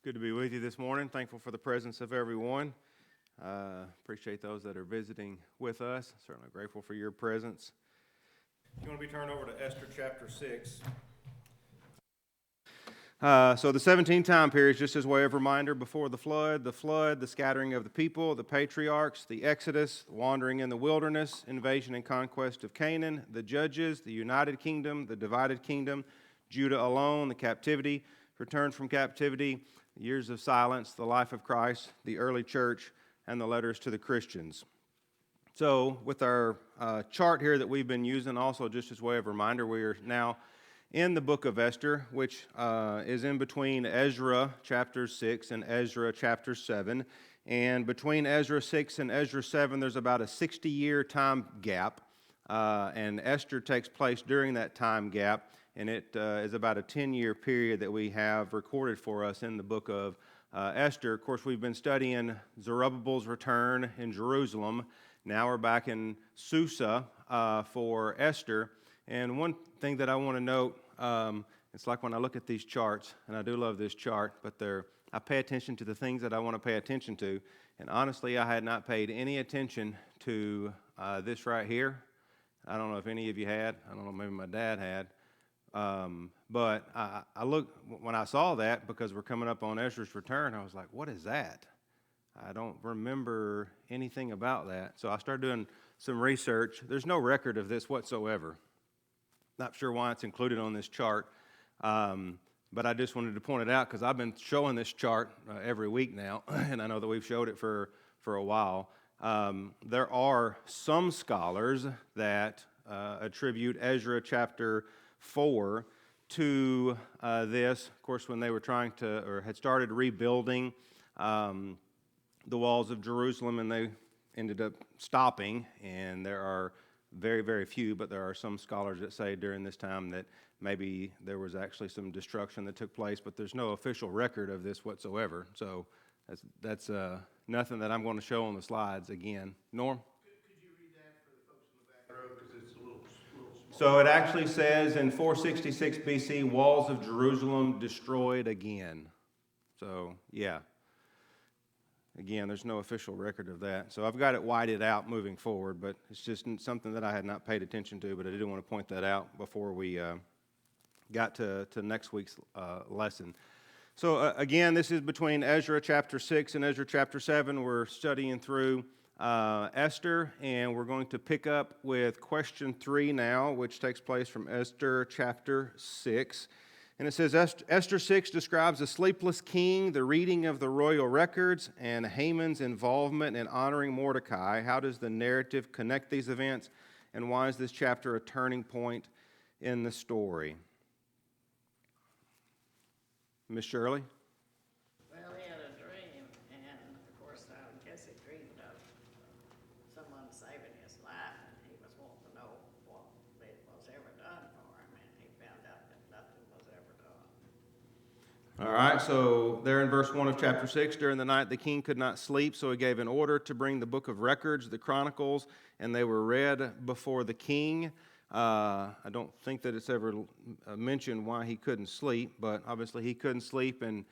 Good to be with you this morning. Thankful for the presence of everyone. Appreciate those that are visiting with us. Certainly grateful for your presence. You want to be turned over to Esther chapter 6. So the 17 time periods, just as way of reminder, before the flood, the scattering of the people, the patriarchs, the Exodus, wandering in the wilderness, invasion and conquest of Canaan, the judges, the united kingdom, the divided kingdom, Judah alone, the captivity, return from captivity, years of silence, the life of Christ, the early church, and the letters to the Christians. So with our chart here that we've been using, also just as way of reminder, we are now in the book of Esther, which is in between Ezra chapter 6 and Ezra chapter 7. And between Ezra 6 and Ezra 7, there's about a 60-year time gap. And Esther takes place during that time gap. And it is about a 10-year period that we have recorded for us in the book of Esther. Of course, we've been studying Zerubbabel's return in Jerusalem. Now we're back in Susa for Esther. And one thing that I want to note, it's like when I look at these charts, and I do love this chart, but I pay attention to the things that I want to pay attention to. And honestly, I had not paid any attention to this right here. I don't know if any of you had. I don't know, maybe my dad had. But I looked, when I saw that, because we're coming up on Ezra's return, I was like, what is that? I don't remember anything about that. So I started doing some research. There's no record of this whatsoever. Not sure why it's included on this chart, but I just wanted to point it out because I've been showing this chart every week now, and I know that we've showed it for a while. There are some scholars that attribute Ezra chapter 4 to this. Of course, when they were trying to, or had started rebuilding the walls of Jerusalem, and they ended up stopping, and there are very, very few, but there are some scholars that say during this time that maybe there was actually some destruction that took place, but there's no official record of this whatsoever. So that's nothing that I'm going to show on the slides again. Norm? Could you read that for the folks in the back row, because it's a little small. So it actually says in 466 BC, walls of Jerusalem destroyed again. So, yeah. Again, there's no official record of that. So I've got it whited out moving forward, but it's just something that I had not paid attention to, but I did want to point that out before we got to next week's lesson. So again, this is between Ezra chapter 6 and Ezra chapter 7. We're studying through Esther, and we're going to pick up with question 3 now, which takes place from Esther chapter 6. And it says, Esther 6 describes a sleepless king, the reading of the royal records, and Haman's involvement in honoring Mordecai. How does the narrative connect these events, and why is this chapter a turning point in the story? Miss Shirley? Well, he had a dream, and of course, I guess he dreamed of someone saving his life, and he was wanting to know what was ever done for him, and he found out that nothing was ever done. All right, so there in verse 1 of chapter 6, during the night the king could not sleep, so he gave an order to bring the book of records, the chronicles, and they were read before the king. I don't think that it's ever mentioned why he couldn't sleep, but obviously he couldn't sleep, and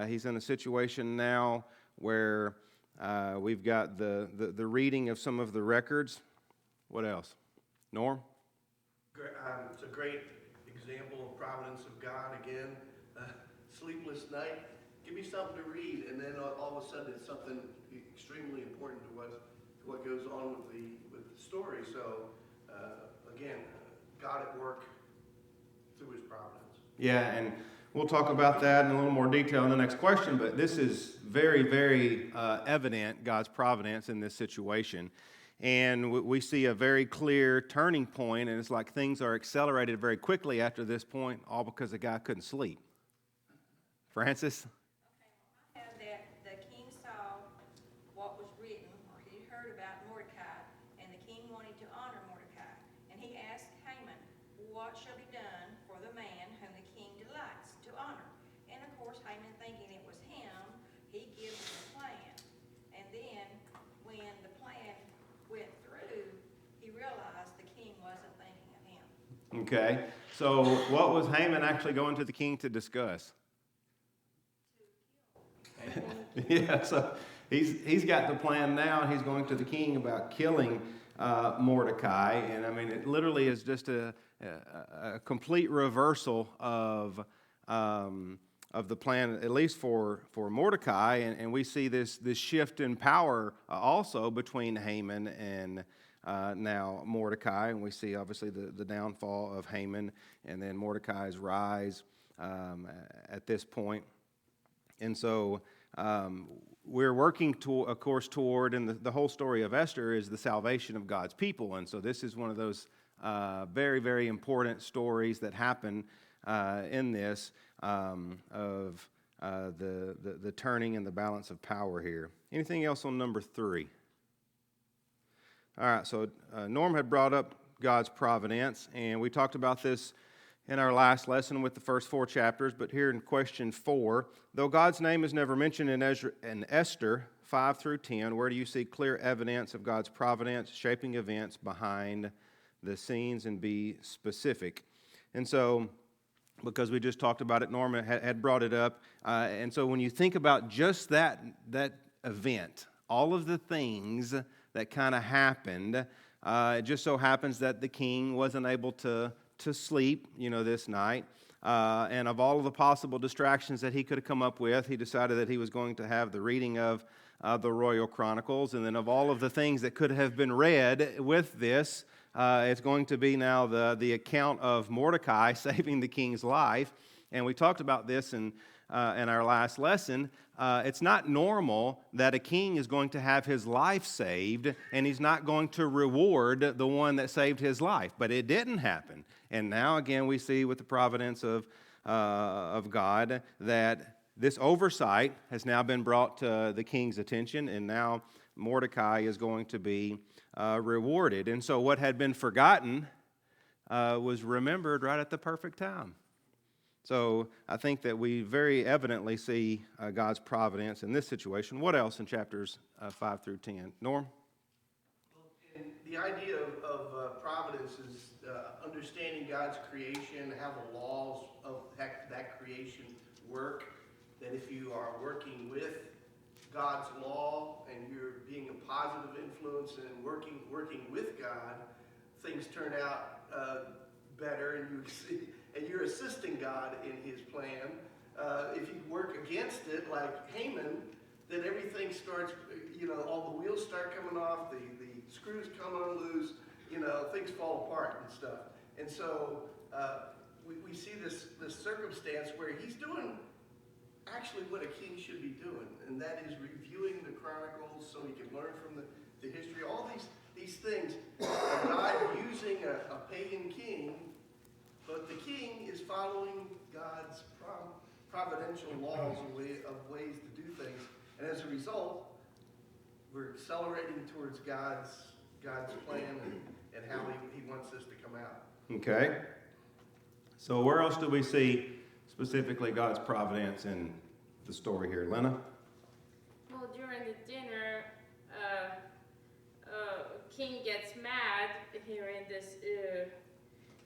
he's in a situation now where we've got the reading of some of the records. What else? Norm? It's a great example of providence of God again. Sleepless night. Give me something to read, and then all of a sudden it's something extremely important to what goes on with the story. So again, God at work through His providence. Yeah, and we'll talk about that in a little more detail in the next question, but this is very, very evident, God's providence in this situation. And we see a very clear turning point, and it's like things are accelerated very quickly after this point, all because the guy couldn't sleep. Francis? Okay, well, I have that the king saw what was written, or he heard about Mordecai, and the king wanted to honor Mordecai. And he asked Haman, what shall be done for the man whom the king delights to honor? And of course, Haman, thinking it was him, he gives him a plan. And then, when the plan went through, he realized the king wasn't thinking of him. Okay, so what was Haman actually going to the king to discuss? Yeah, so he's got the plan now. He's going to the king about killing Mordecai, and I mean it literally is just a complete reversal of the plan, at least for Mordecai, and we see this shift in power also between Haman and now Mordecai, and we see obviously the downfall of Haman and then Mordecai's rise at this point. And so we're working, of course, toward, and the whole story of Esther is the salvation of God's people. And so this is one of those very, very important stories that happen in this of the turning and the balance of power here. Anything else on number 3? All right, so Norm had brought up God's providence, and we talked about this in our last lesson with the first 4 chapters, but here in question 4, though God's name is never mentioned in Esther 5 through 10, where do you see clear evidence of God's providence shaping events behind the scenes, and be specific? And so, because we just talked about it, Norma had brought it up, and so when you think about just that event, all of the things that kind of happened, it just so happens that the king wasn't able to sleep, this night. And of all of the possible distractions that he could have come up with, he decided that he was going to have the reading of the Royal Chronicles. And then of all of the things that could have been read with this, it's going to be now the account of Mordecai saving the king's life. And we talked about this in our last lesson. It's not normal that a king is going to have his life saved and he's not going to reward the one that saved his life. But it didn't happen. And now again we see with the providence of God that this oversight has now been brought to the king's attention, and now Mordecai is going to be rewarded. And so what had been forgotten was remembered right at the perfect time. So I think that we very evidently see God's providence in this situation. What else in chapters 5 through 10? Norm? And the idea of providence is understanding God's creation, how the laws of that creation work, that if you are working with God's law and you're being a positive influence and working with God, things turn out better, and you're assisting God in his plan. If you work against it, like Haman, then everything starts, all the wheels start coming off, the screws come unloose, things fall apart and stuff. And so we see this circumstance where he's doing actually what a king should be doing, and that is reviewing the Chronicles so he can learn from the history. All these things, God using a pagan king, but the king is following God's providential laws of ways to do things, and as a result, we're accelerating towards God's plan and how he wants this to come out. Okay. So where else do we see specifically God's providence in the story here? Lena? Well, during the dinner, King gets mad hearing this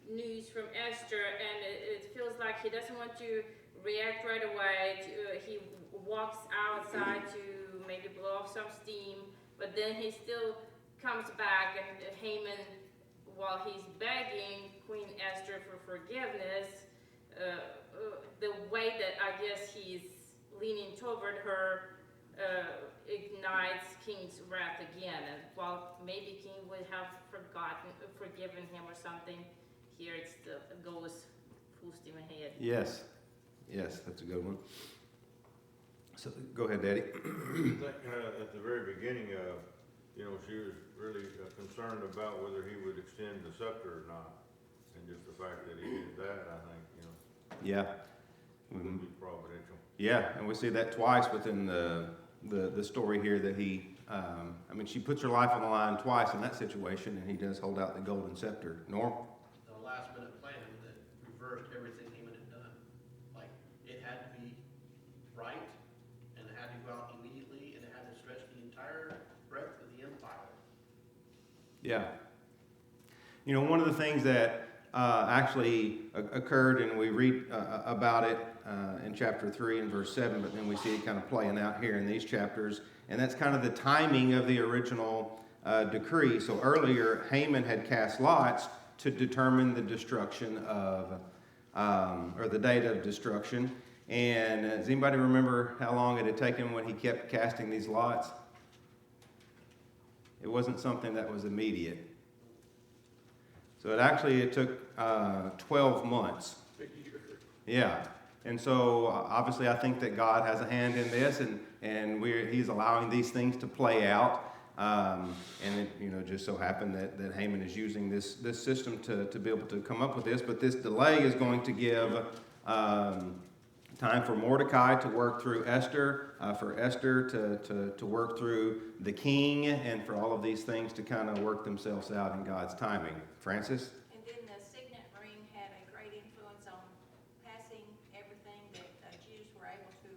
news from Esther, and it feels like he doesn't want to react right away. He walks outside to maybe blow off some steam, but then he still comes back, and Haman, while he's begging Queen Esther for forgiveness, the way that I guess he's leaning toward her ignites King's wrath again. And while maybe King would have forgiven him or something, here it still goes full steam ahead. Yes, that's a good one. So go ahead, Daddy. I think at the very beginning, she was really concerned about whether he would extend the scepter or not, and just the fact that he did that, I think, Yeah. would be providential. Yeah, and we see that twice within the story here that he, she puts her life on the line twice in that situation, and he does hold out the golden scepter. Norm? The last minute plan that reversed everything Haman had done. Like, it had to be right, and it had to go out immediately, and it had to stretch the entire breadth of the empire. Yeah. One of the things that actually occurred, and we read about it in chapter 3 and verse 7, but then we see it kind of playing out here in these chapters. And that's kind of the timing of the original decree. So earlier, Haman had cast lots to determine the destruction of, or the date of destruction. And does anybody remember how long it had taken when he kept casting these lots? It wasn't something that was immediate. So it took 12 months. Yeah. And so obviously I think that God has a hand in this, and he's allowing these things to play out. And it just so happened that Haman is using this system to be able to come up with this. But this delay is going to give time for Mordecai to work through Esther, for Esther to work through the king, and for all of these things to kind of work themselves out in God's timing. Francis? And then the signet ring had a great influence on passing everything that Jews were able to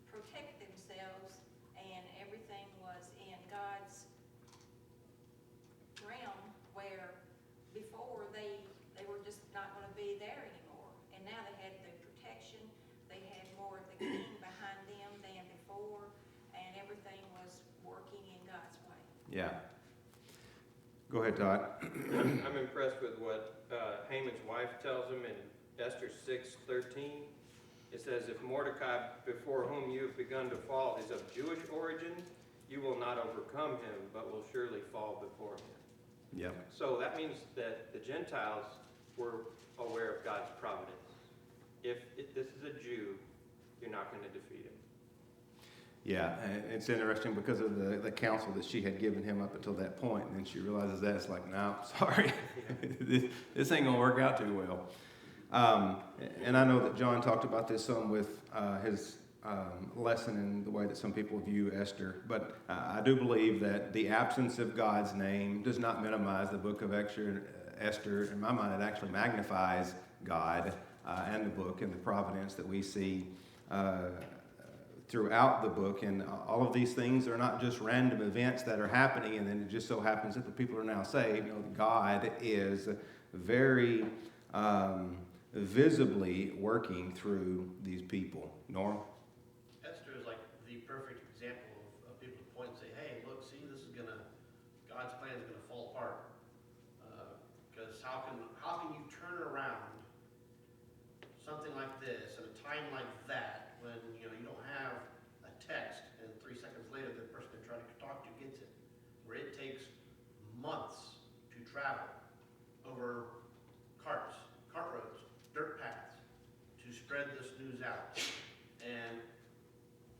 protect themselves, and everything was in God's realm, where before they were just not going to be there anymore. And now they had the protection, they had more of the king behind them than before, and everything was working in God's way. Yeah. Go ahead, Todd. I'm impressed with what Haman's wife tells him in Esther 6:13. It says, if Mordecai, before whom you have begun to fall, is of Jewish origin, you will not overcome him, but will surely fall before him. Yep. So that means that the Gentiles were aware of God's providence. If this is a Jew, you're not going to defeat him. Yeah, and it's interesting because of the counsel that she had given him up until that point, and then she realizes that it's like, no, sorry, this ain't gonna work out too well. And I know that John talked about this some with his lesson in the way that some people view Esther, but I do believe that the absence of God's name does not minimize the book of Esther. In my mind, it actually magnifies God and the book and the providence that we see throughout the book. And all of these things are not just random events that are happening and then it just so happens that the people are now saved. God is very visibly working through these people. Norm? Esther is like the perfect example of people to point and say, hey, look, see, God's plan is gonna fall apart. Because how can you turn around something like this at a time like that when you don't have a text and 3 seconds later the person they're trying to talk to gets it, where it takes months to travel over cart roads, dirt paths, to spread this news out. And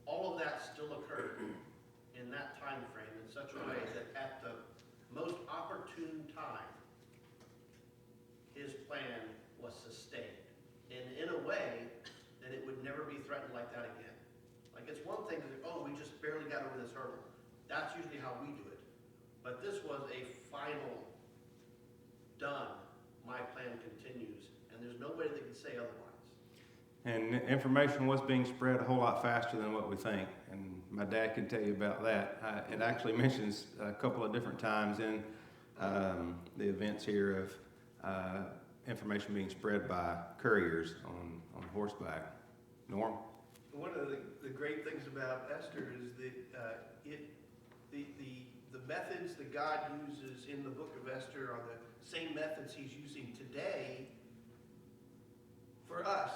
all of that still occurred in that time frame in such a way that at the most opportune time, his plan was sustained. And in a way that it would never be threatened like that again. Like, it's one thing to say, oh, we just barely got over this hurdle. That's usually how we do it. But this was a final, done, my plan continues, and there's nobody that can say otherwise. And information was being spread a whole lot faster than what we think. And my dad can tell you about that. It actually mentions a couple of different times in the events here of information being spread by couriers on horseback. Norm? One of the great things about Esther is that the methods that God uses in the book of Esther are the same methods he's using today for us.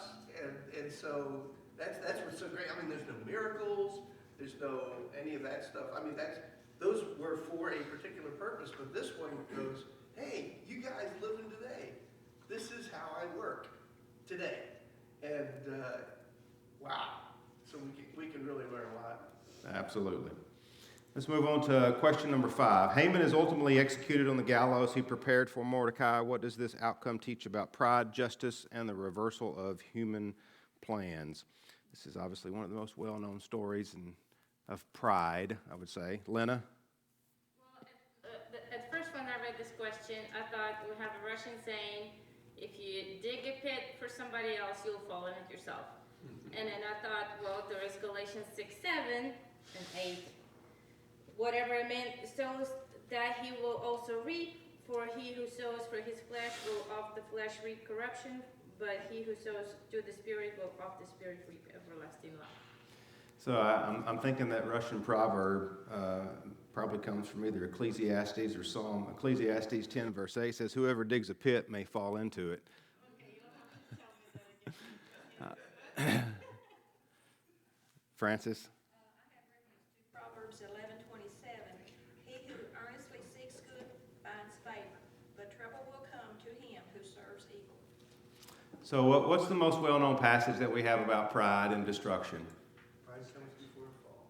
And so that's what's so great. I mean, there's no miracles, there's no any of that stuff. I mean, those were for a particular purpose, but this one goes, hey, you guys living today, this is how I work today. And wow, so we can really learn a lot. Absolutely. Let's move on to question number 5. Haman is ultimately executed on the gallows he prepared for Mordecai. What does this outcome teach about pride, justice, and the reversal of human plans? This is obviously one of the most well-known stories of pride, I would say. Lena? Well, at first when I read this question, I thought we have a Russian saying, if you dig a pit for somebody else, you'll fall in it yourself. And then I thought, well, there is Galatians 6:7 and 8. Whatever it meant, so that he will also reap For he who sows for his flesh will of the flesh reap corruption, but he who sows to the Spirit will of the Spirit reap everlasting life. So I'm thinking that Russian proverb probably comes from either Ecclesiastes or Psalm. Ecclesiastes 10 verse 8 says, "Whoever digs a pit may fall into it." Francis? Proverbs 11:27, he who earnestly seeks good finds favor, but trouble will come to him who serves evil. So what's the most well-known passage that we have about pride and destruction? Pride comes before a fall.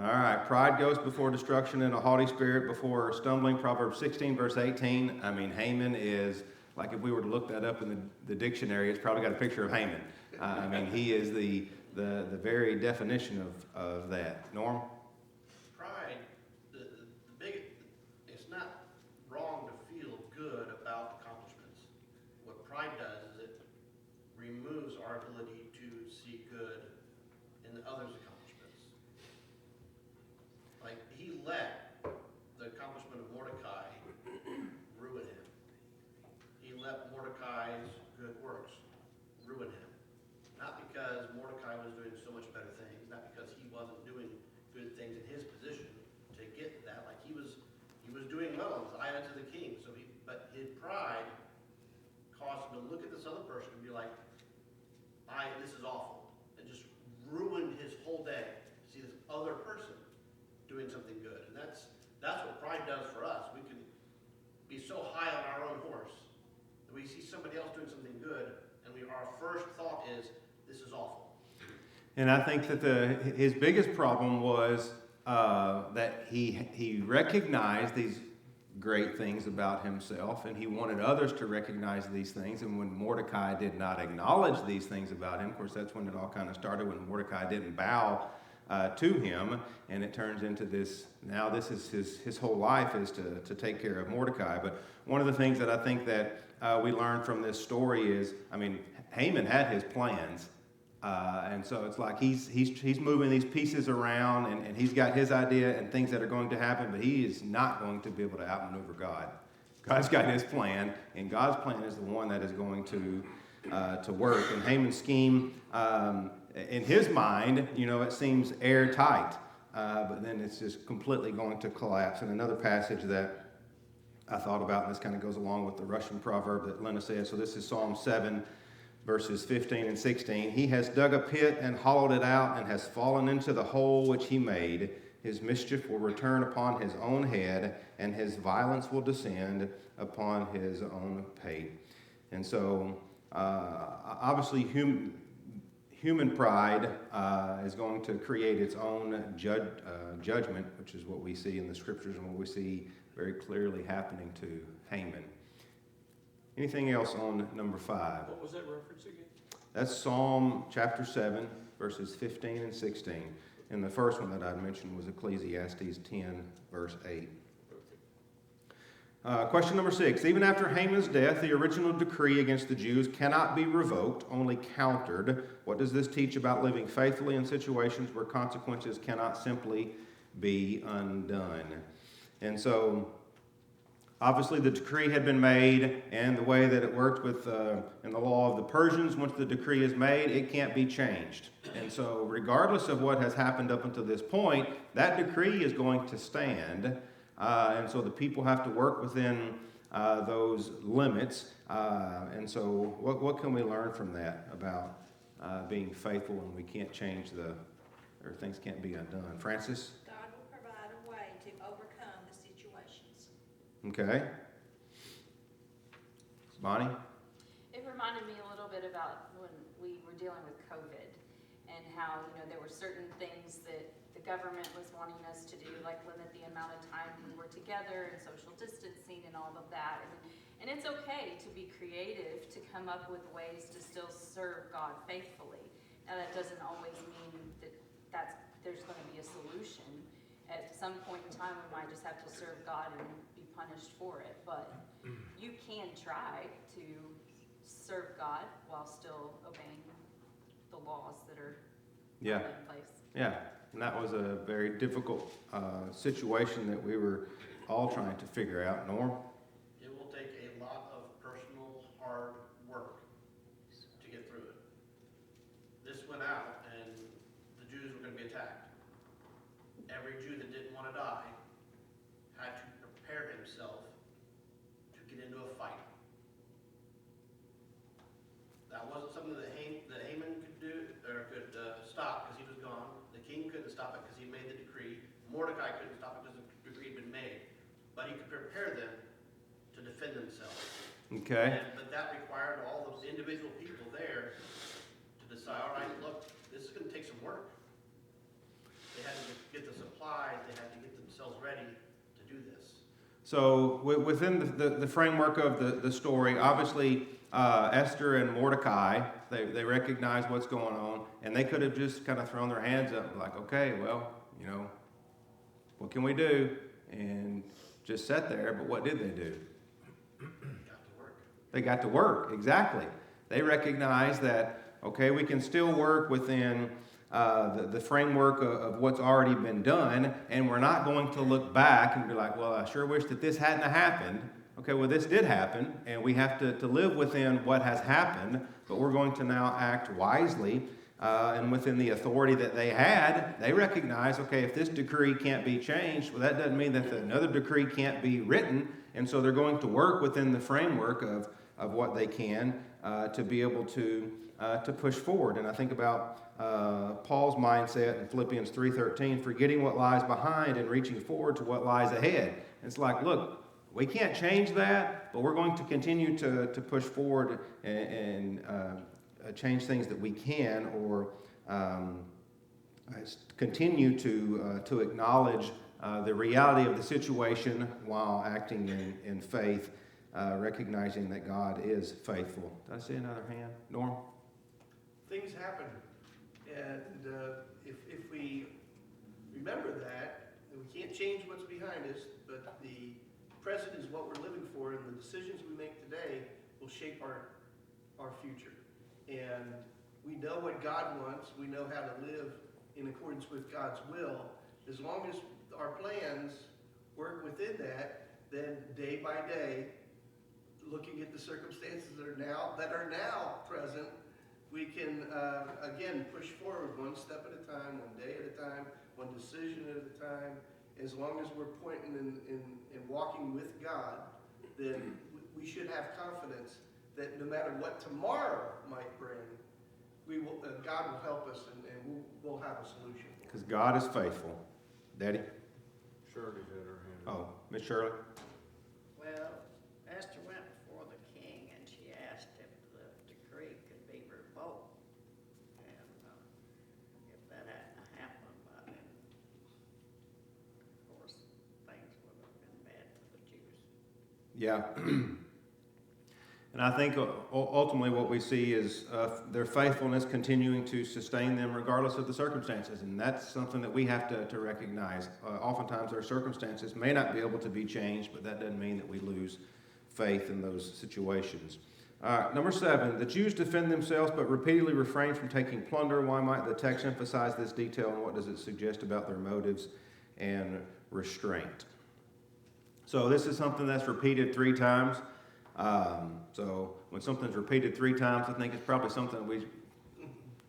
All right, pride goes before destruction and a haughty spirit before stumbling. Proverbs 16 verse 18. I mean, Haman is, like if we were to look that up in the dictionary, it's probably got a picture of Haman. I mean, he is the very definition of that. Norm? Pride, the big, it's not wrong to feel good about accomplishments. What pride does is it removes our ability to see good in others' accomplishments. Like, he let the accomplishment of Mordecai ruin him. He let Mordecai's good works ruin him. Not because Mordecai was doing so much better things, not because he wasn't doing good things in his position to get that. Like, he was doing well, he was eye unto the king. But his pride caused him to look at this other person and be like, this is awful. And just ruined his whole day to see this other person doing something good. And that's what pride does for us. We can be so high on our own horse that we see somebody else doing something good, and our first thought is, this is awful. And I think that his biggest problem was that he recognized these great things about himself, and he wanted others to recognize these things. And when Mordecai did not acknowledge these things about him, of course, that's when it all kind of started, when Mordecai didn't bow to him, and it turns into this. Now this is his whole life is to take care of Mordecai. But one of the things that I think that we learn from this story is, I mean, Haman had his plans, and so it's like he's moving these pieces around, and he's got his idea and things that are going to happen, but he is not going to be able to outmaneuver God. God's got his plan, and God's plan is the one that is going to work. And Haman's scheme, in his mind, it seems airtight, but then it's just completely going to collapse. And another passage that I thought about, and this kind of goes along with the Russian proverb that Lena said. So this is Psalm 7, verses 15 and 16. He has dug a pit and hollowed it out and has fallen into the hole which he made. His mischief will return upon his own head, and his violence will descend upon his own pate. And so, obviously, human pride is going to create its own judgment, which is what we see in the scriptures and what we see very clearly happening to Haman. Anything else on number 5? What was that reference again? That's Psalm chapter 7, verses 15 and 16. And the first one that I mentioned was Ecclesiastes 10, verse 8. Question number 6. Even after Haman's death, the original decree against the Jews cannot be revoked, only countered. What does this teach about living faithfully in situations where consequences cannot simply be undone? And so, obviously, the decree had been made, and the way that it worked with in the law of the Persians, once the decree is made, it can't be changed. And so, regardless of what has happened up until this point, that decree is going to stand. And so the people have to work within those limits. And so what can we learn from that about being faithful when we can't change or things can't be undone? Francis? God will provide a way to overcome the situations. Okay. Bonnie? It reminded me a little bit about when we were dealing with COVID and how, there were certain things that the government was wanting us to do, like limit the amount of time we were together and social distancing and all of that. And it's okay to be creative, to come up with ways to still serve God faithfully. Now that doesn't always mean that there's going to be a solution. At some point in time, we might just have to serve God and be punished for it. But you can try to serve God while still obeying the laws that are in place. Yeah. And that was a very difficult situation that we were all trying to figure out. Norm? Yeah, well, every Jew that didn't want to die had to prepare himself to get into a fight. That wasn't something that Haman could do, or could stop because he was gone. The king couldn't stop it because he made the decree. Mordecai couldn't stop it because the decree had been made. But he could prepare them to defend themselves. Okay. But that required all those individual people there to decide, all right, look, this is going to take some work. They had to get the supplies, they had to get themselves ready to do this. So within the framework of the story, obviously Esther and Mordecai, they recognize what's going on, and they could have just kind of thrown their hands up like, okay, well, what can we do? And just sat there, but what did they do? Got to work. They got to work, exactly. They recognize that, okay, we can still work within the framework of what's already been done, and we're not going to look back and be like, well, I sure wish that this hadn't happened. Okay, well, this did happen, and we have to live within what has happened, but we're going to now act wisely, and within the authority that they had, they recognize, okay, if this decree can't be changed, well, that doesn't mean that another decree can't be written, and so they're going to work within the framework of what they can to be able to push forward. And I think about Paul's mindset in Philippians 3:13, forgetting what lies behind and reaching forward to what lies ahead. It's like, look, we can't change that, but we're going to continue to push forward and change things that we can, or continue to acknowledge the reality of the situation while acting in faith, recognizing that God is faithful. Did I see another hand? Norm? Things happen, and if we remember that we can't change what's behind us, but the present is what we're living for, and the decisions we make today will shape our future. And we know what God wants. We know how to live in accordance with God's will. As long as our plans work within that, then day by day, looking at the circumstances that are now present, we can, again, push forward one step at a time, one day at a time, one decision at a time. As long as we're pointing and walking with God, then we should have confidence that no matter what tomorrow might bring, God will help us, and we'll have a solution. Because God is faithful. Daddy? Shirley's had her hand up. Oh, Miss Shirley? Well, Esther went before the king and she asked if the decree could be revoked. And if that hadn't happened by then, of course, things would have been bad for the Jews. Yeah. And I think ultimately what we see is their faithfulness continuing to sustain them regardless of the circumstances. And that's something that we have to recognize. Oftentimes our circumstances may not be able to be changed, but that doesn't mean that we lose faith in those situations. Number 7, the Jews defend themselves but repeatedly refrain from taking plunder. Why might the text emphasize this detail, and what does it suggest about their motives and restraint? So this is something that's repeated 3 times. So when something's repeated 3 times, I think it's probably something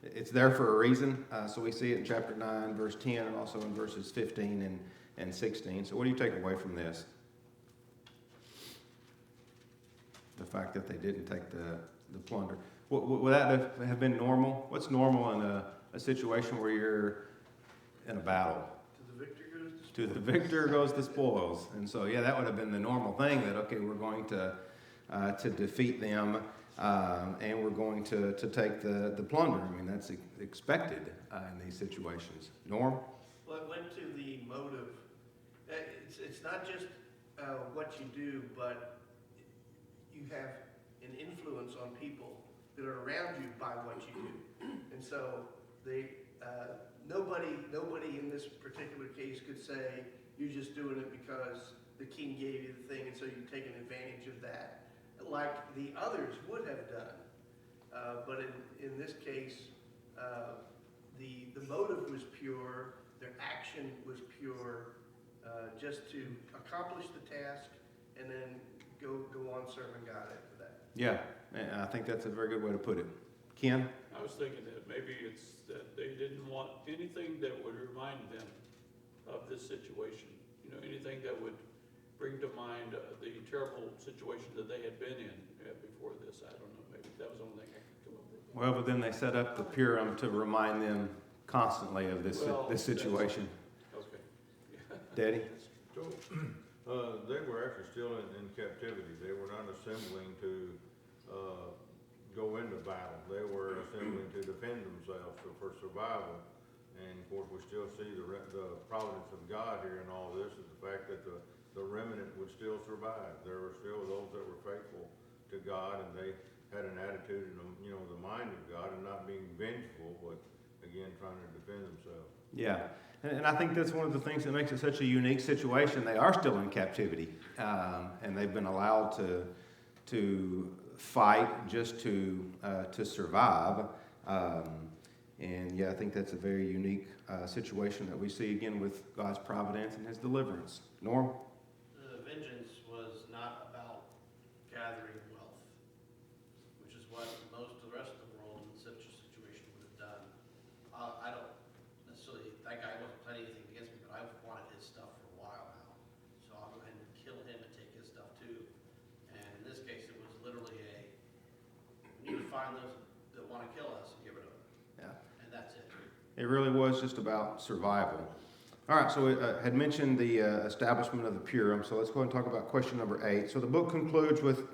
it's there for a reason. So we see it in chapter 9, verse 10, and also in verses 15 and 16. So what do you take away from this? The fact that they didn't take the plunder. Would that have been normal? What's normal in a situation where you're in a battle? To the victor goes the spoils. And so, yeah, that would have been the normal thing, that, okay, we're going to defeat them, and we're going to take the plunder. I mean, that's expected in these situations. Norm? Well, it went to the motive. It's not just what you do, but you have an influence on people that are around you by what you do. And so nobody in this particular case could say, you're just doing it because the king gave you the thing, and so you're taking advantage of that, like the others would have done. But in this case, the motive was pure, their action was pure, just to accomplish the task and then go on serving God after that. Yeah, and I think that's a very good way to put it. Ken? I was thinking that maybe it's that they didn't want anything that would remind them of this situation? You know, anything that would bring to mind the terrible situation that they had been in before this? I don't know, maybe that was the only thing I could come up with. Well, but then they set up the Purim to remind them constantly of this situation. Okay. Daddy? So, they were actually still in captivity. They were not assembling to go into battle. They were assembling to defend themselves for survival. And of course, we still see the providence of God here in all this, is the fact that the remnant would still survive. There were still those that were faithful to God, and they had an attitude and the mind of God, and not being vengeful, but again trying to defend themselves. Yeah, and I think that's one of the things that makes it such a unique situation. They are still in captivity, and they've been allowed to fight just to survive. And yeah, I think that's a very unique situation that we see again with God's providence and His deliverance. Norm? The vengeance was not about gathering wealth, which is what most of the rest of the world in such a situation would have done. I don't necessarily, that guy wasn't planning anything against me, but I've wanted his stuff for a while now. So I'll go ahead and kill him and take his stuff too. And in this case, it was literally we need to find those that want to kill us and get rid of them. Yeah. And that's it. It really was just about survival. All right, so we had mentioned the establishment of the Purim, so let's go ahead and talk about question number 8. So the book concludes with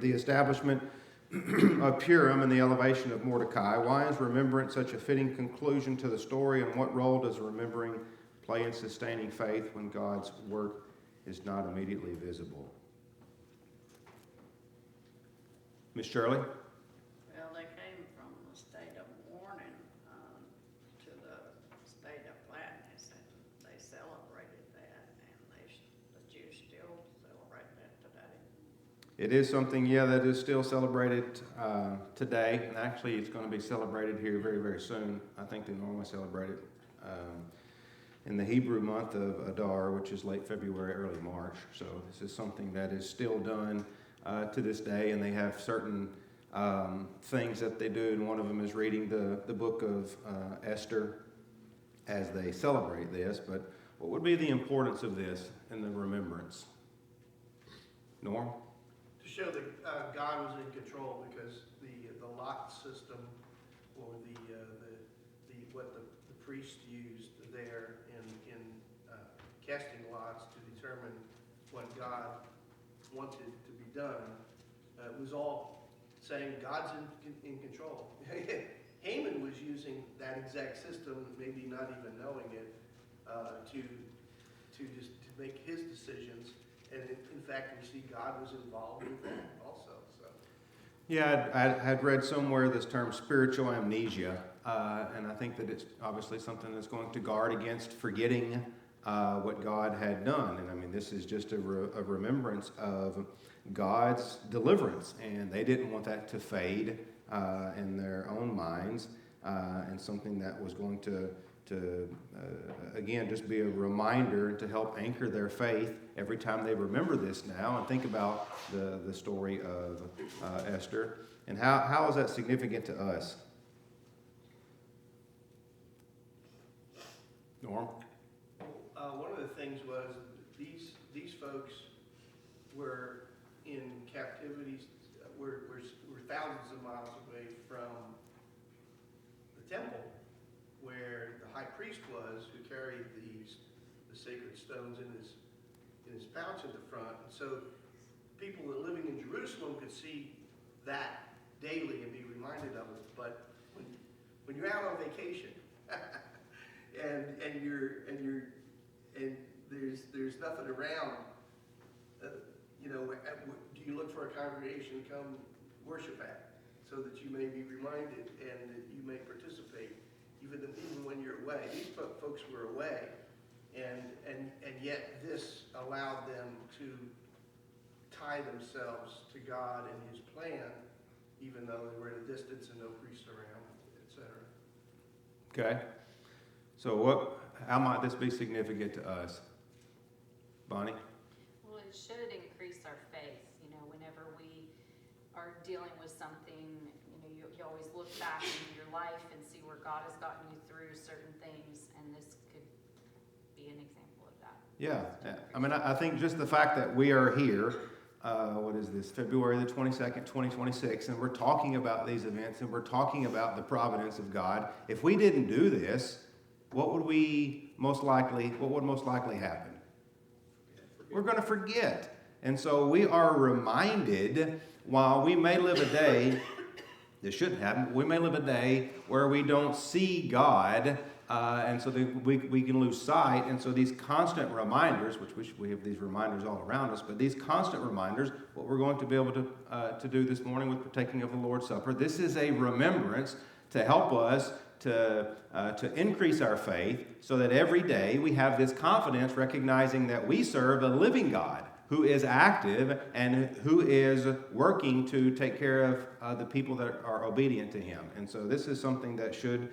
the establishment of Purim and the elevation of Mordecai. Why is remembrance such a fitting conclusion to the story, and what role does remembering play in sustaining faith when God's work is not immediately visible? Miss Shirley? Well, they came from the state of mourning to the state of gladness, and they celebrated that, and the Jews still celebrate that today. It is something, that is still celebrated today, and actually it's going to be celebrated here very, very soon. I think they normally celebrate it in the Hebrew month of Adar, which is late February, early March. So this is something that is still done to this day, and they have certain things that they do, and one of them is reading the book of Esther as they celebrate this. But what would be the importance of this in the remembrance? Norm? To show that God was in control, because the lot system, or what the priest used there in casting lots to determine what God wanted to be done, was all saying God's in control. Haman was using that exact system, maybe not even knowing it, to make his decisions. And in fact, we see God was involved with that also. So. Yeah, I had read somewhere this term spiritual amnesia, and I think that it's obviously something that's going to guard against forgetting what God had done. And I mean, this is just a remembrance of God's deliverance, and they didn't want that to fade in their own minds, and something that was going to again, just be a reminder to help anchor their faith every time they remember this now and think about the story of Esther. And how is that significant to us? Norm? One of the things was these folks were in captivities, were thousands of miles away from the temple, where the high priest was, who carried the sacred stones in his pouch at the front. And so people that living in Jerusalem could see that daily and be reminded of it. But when you're out on vacation and there's nothing around, do you look for a congregation to come worship at, so that you may be reminded and that you may participate, even when you're away? These folks were away, and yet this allowed them to tie themselves to God and His plan, even though they were at a distance and no priest around, etc. Okay. So how might this be significant to us? Bonnie? Well, it should increase our faith. Whenever we are dealing with something, you always look back into your life and see where God has gotten you through certain things, and this could be an example. Yeah, I mean, I think just the fact that we are here, what is this, February the 22nd, 2026, and we're talking about these events and we're talking about the providence of God. If we didn't do this, what would most likely happen? We're going to forget. And so we are reminded, while we may live a day, this shouldn't happen, but we may live a day where we don't see God, and so we can lose sight. And so these constant reminders, which we have these reminders all around us, but these constant reminders, what we're going to be able to do this morning with partaking of the Lord's Supper, this is a remembrance to help us to increase our faith, so that every day we have this confidence, recognizing that we serve a living God who is active and who is working to take care of the people that are obedient to him. And so this is something that should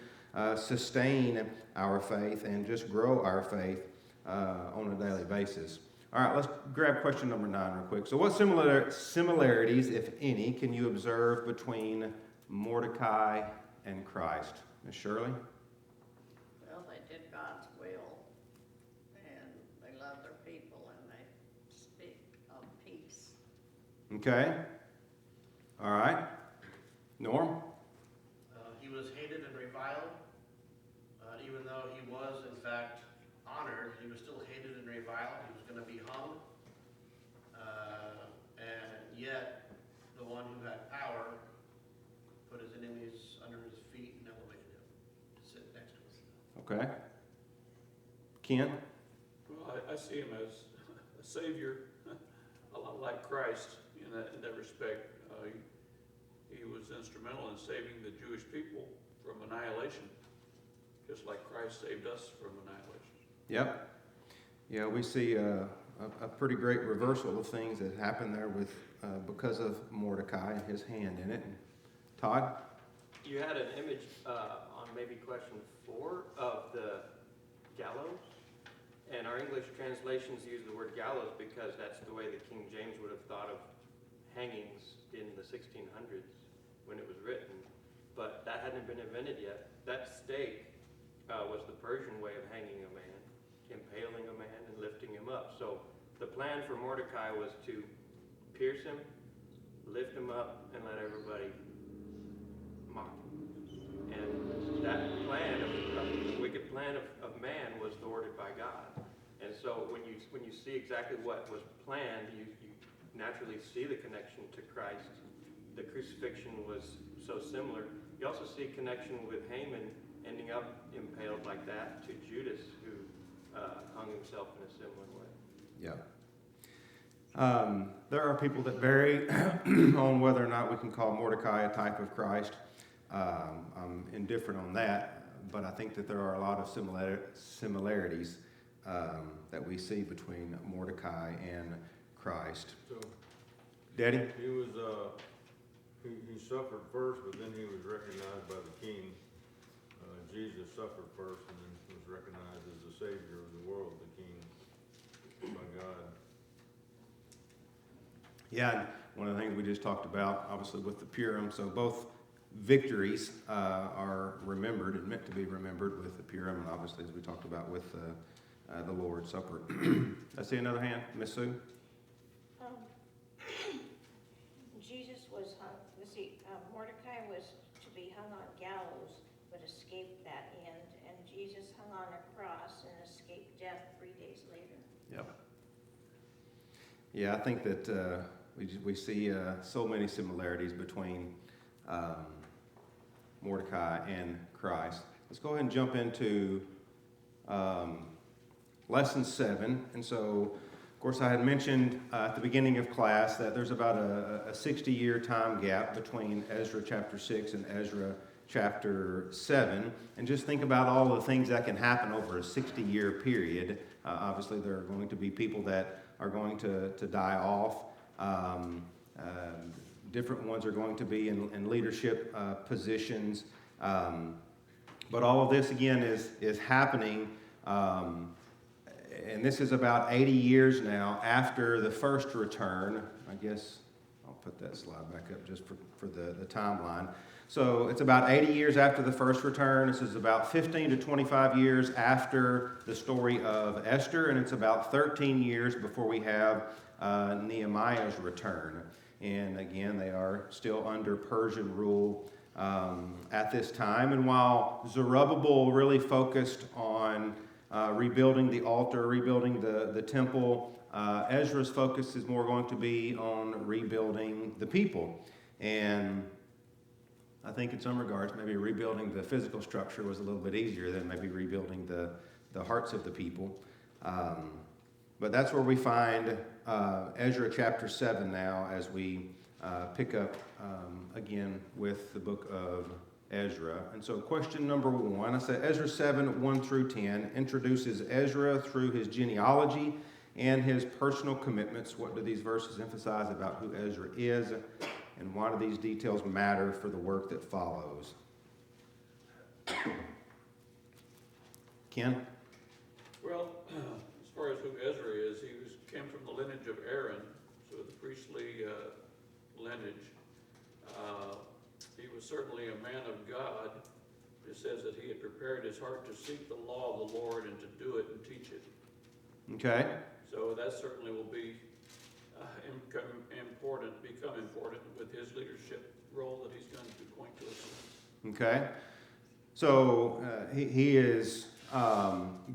sustain our faith and just grow our faith on a daily basis. All right, let's grab question number 9 real quick. So what similarities, if any, can you observe between Mordecai and Christ? Ms. Shirley? Well, they did God's will, and they love their people, and they speak of peace. Okay. All right. Norm? He was hated and reviled. Even though he was, in fact, honored, he was still hated and reviled. He was going to be hung. And yet, the one who had power put his enemies under his feet and elevated him to sit next to him. Okay. Ken? Well, I see him as a savior, a lot like Christ in that respect. He was instrumental in saving the Jewish people from annihilation, just like Christ saved us from annihilation. Yep. Yeah, we see a pretty great reversal of things that happened there with because of Mordecai and his hand in it. Todd? You had an image on maybe question 4 of the gallows, and our English translations use the word gallows because that's the way the King James would have thought of hangings in the 1600s when it was written, but that hadn't been invented yet. That stake was the Persian way of hanging a man, impaling a man and lifting him up. So the plan for Mordecai was to pierce him, lift him up, and let everybody mock him. And that plan, the wicked plan of man, was thwarted by God. And so when you see exactly what was planned, you naturally see the connection to Christ. The crucifixion was so similar. You also see a connection with Haman ending up impaled like that to Judas, who hung himself in a similar way. Yeah. There are people that vary on whether or not we can call Mordecai a type of Christ. I'm indifferent on that, but I think that there are a lot of similarities that we see between Mordecai and Christ. So, Daddy? he was, he suffered first, but then he was recognized by the king. Jesus suffered first and then was recognized as the Savior of the world, the King, by God. Yeah, and one of the things we just talked about, obviously with the Purim, so both victories are remembered and meant to be remembered with the Purim, and obviously as we talked about with the Lord's Supper. I see another hand, Miss Sue. Jesus was hung, Mordecai was to be hung on gallows, but escaped that end, and Jesus hung on a cross and escaped death 3 days later. Yep. Yeah, I think that we see so many similarities between Mordecai and Christ. Let's go ahead and jump into lesson 7. And so, of course, I had mentioned at the beginning of class that there's about a 60-year time gap between Ezra chapter 6 and Ezra chapter 7. And just think about all the things that can happen over a 60-year period. Obviously, there are going to be people that are going to die off. Different ones are going to be in leadership positions. But all of this, again, is happening. And this is about 80 years now after the first return. I guess I'll put that slide back up just for the timeline. So it's about 80 years after the first return. This is about 15 to 25 years after the story of Esther, and it's about 13 years before we have Nehemiah's return. And again, they are still under Persian rule at this time. And while Zerubbabel really focused on rebuilding the altar, rebuilding the temple, Ezra's focus is more going to be on rebuilding the people. And I think in some regards, maybe rebuilding the physical structure was a little bit easier than maybe rebuilding the hearts of the people. But that's where we find Ezra chapter 7 now as we pick up again with the book of Ezra. And so question number 1, I said Ezra 7, 1 through 10, introduces Ezra through his genealogy and his personal commitments. What do these verses emphasize about who Ezra is, and why do these details matter for the work that follows? Ken? Well, as far as who Ezra is, came from the lineage of Aaron, so the priestly lineage. He was certainly a man of God. It says that he had prepared his heart to seek the law of the Lord and to do it and teach it. Okay. So that certainly will be become important with his leadership role that he's going to point to us. Okay. So he is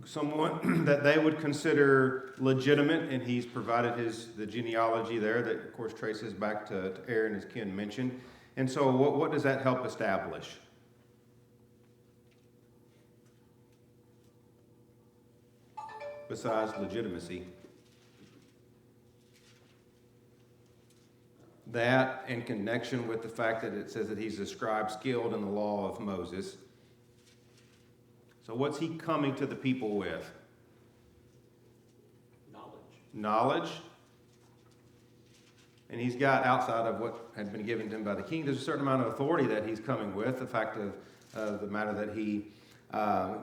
someone that they would consider legitimate, and he's provided the genealogy there that, of course, traces back to Aaron, as Ken mentioned. And so what does that help establish? Besides legitimacy. That, in connection with the fact that it says that he's a scribe skilled in the law of Moses. So what's he coming to the people with? Knowledge. And he's got, outside of what had been given to him by the king, there's a certain amount of authority that he's coming with. The fact of the matter that he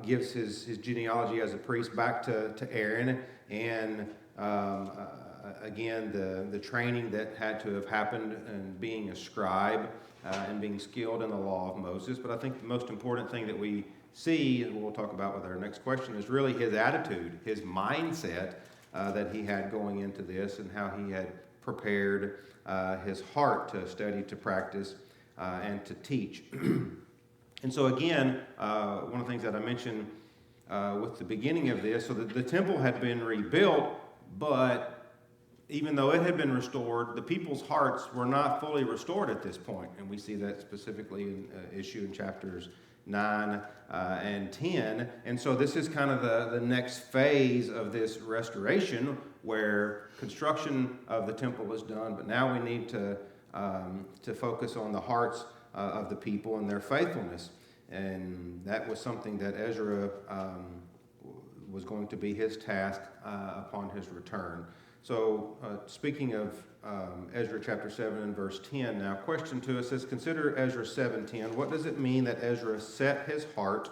gives his genealogy as a priest back to Aaron, and again, the training that had to have happened in being a scribe and being skilled in the law of Moses. But I think the most important thing that we see, and we'll talk about with our next question, is really his attitude, his mindset that he had going into this, and how he had prepared his heart to study, to practice, and to teach. And so again, one of the things that I mentioned with the beginning of this, so that the temple had been rebuilt, but even though it had been restored, the people's hearts were not fully restored at this point. And we see that specifically in issue in chapters 9 and 10. And so this is kind of the next phase of this restoration, where construction of the temple is done, but now we need to focus on the hearts of the people and their faithfulness. And that was something that Ezra was going to be his task upon his return. So speaking of Ezra chapter 7 and verse 10, now question to us is, consider Ezra 7:10. What does it mean that Ezra set his heart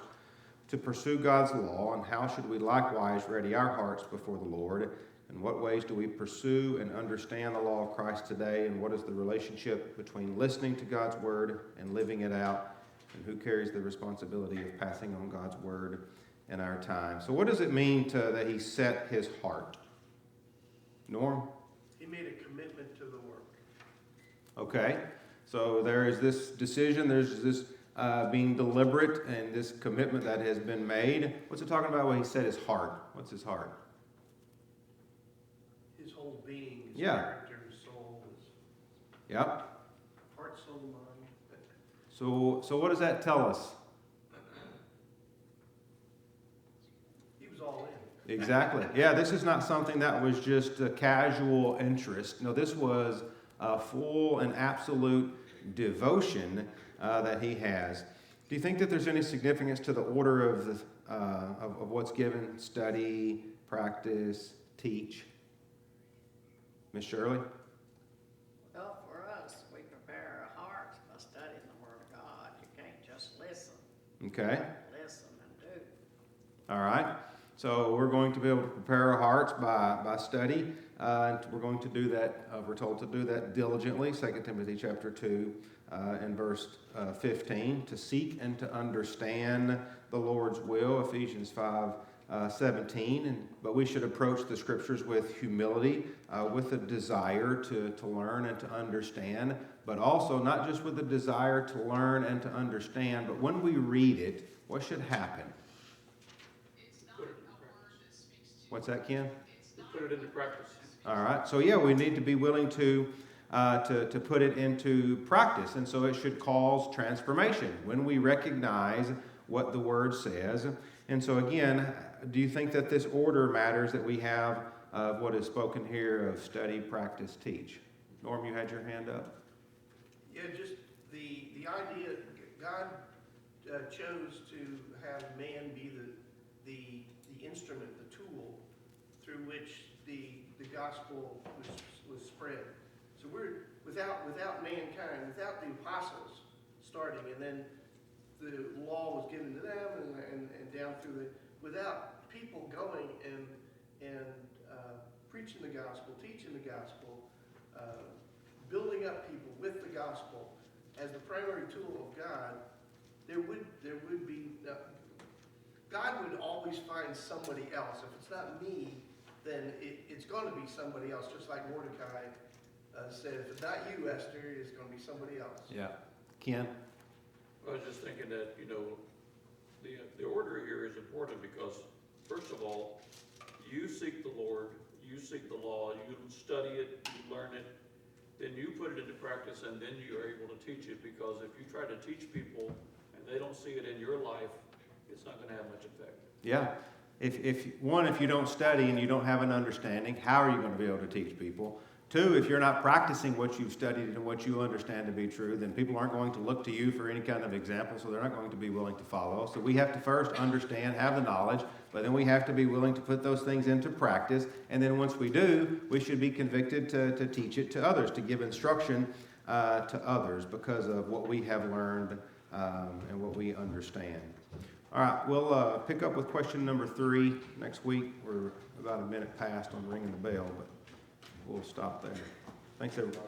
to pursue God's law, and how should we likewise ready our hearts before the Lord? In what ways do we pursue and understand the law of Christ today, and what is the relationship between listening to God's word and living it out, and who carries the responsibility of passing on God's word in our time? So what does it mean that he set his heart? Norm? He made a commitment to the work. Okay, so there is this decision, there's this being deliberate, and this commitment that has been made. What's it talking about when he set his heart? What's his heart? His whole being, his Yeah. character, his soul, his Yep. heart, soul, mind. So what does that tell us? He was all in. Exactly. Yeah, this is not something that was just a casual interest. No, this was a full and absolute devotion that he has. Do you think that there's any significance to the order of what's given? Study, practice, teach? Miss Shirley? Well, for us, we prepare our hearts by studying the Word of God. You can't just listen. Okay. Listen and do. All right. So we're going to be able to prepare our hearts by study. And we're going to do that, we're told to do that diligently, 2 Timothy chapter 2 in verse 15, to seek and to understand the Lord's will, Ephesians 5:17. But we should approach the scriptures with humility, with a desire to learn and to understand, but also not just with a desire to learn and to understand, but when we read it, what should happen? What's that, Ken? Put it into practice. All right. So yeah, we need to be willing to put it into practice, and so it should cause transformation when we recognize what the Word says. And so again, do you think that this order matters that we have of what is spoken here of study, practice, teach? Norm, you had your hand up. Yeah, just the idea, God chose to have man be the instrument, the tool through which the gospel was spread. So we're without mankind, without the apostles starting, and then the law was given to them, and down through without people going and preaching the gospel, teaching the gospel, building up people with the gospel as the primary tool of God, there would be God would always find somebody else. If it's not me, then it's going to be somebody else, just like Mordecai said, if it's not you, Esther, it's going to be somebody else. Yeah. Ken? I was just thinking that, the order here is important because, first of all, you seek the Lord, you seek the law, you study it, you learn it, then you put it into practice, and then you are able to teach it, because if you try to teach people and they don't see it in your life, it's not going to have much effect. Yeah. If you don't study and you don't have an understanding, how are you going to be able to teach people? Two, if you're not practicing what you've studied and what you understand to be true, then people aren't going to look to you for any kind of example, so they're not going to be willing to follow. So we have to first understand, have the knowledge, but then we have to be willing to put those things into practice. And then once we do, we should be convicted to teach it to others, to give instruction to others because of what we have learned and what we understand. All right, we'll pick up with question number 3 next week. We're about a minute past on ringing the bell, but we'll stop there. Thanks, everybody.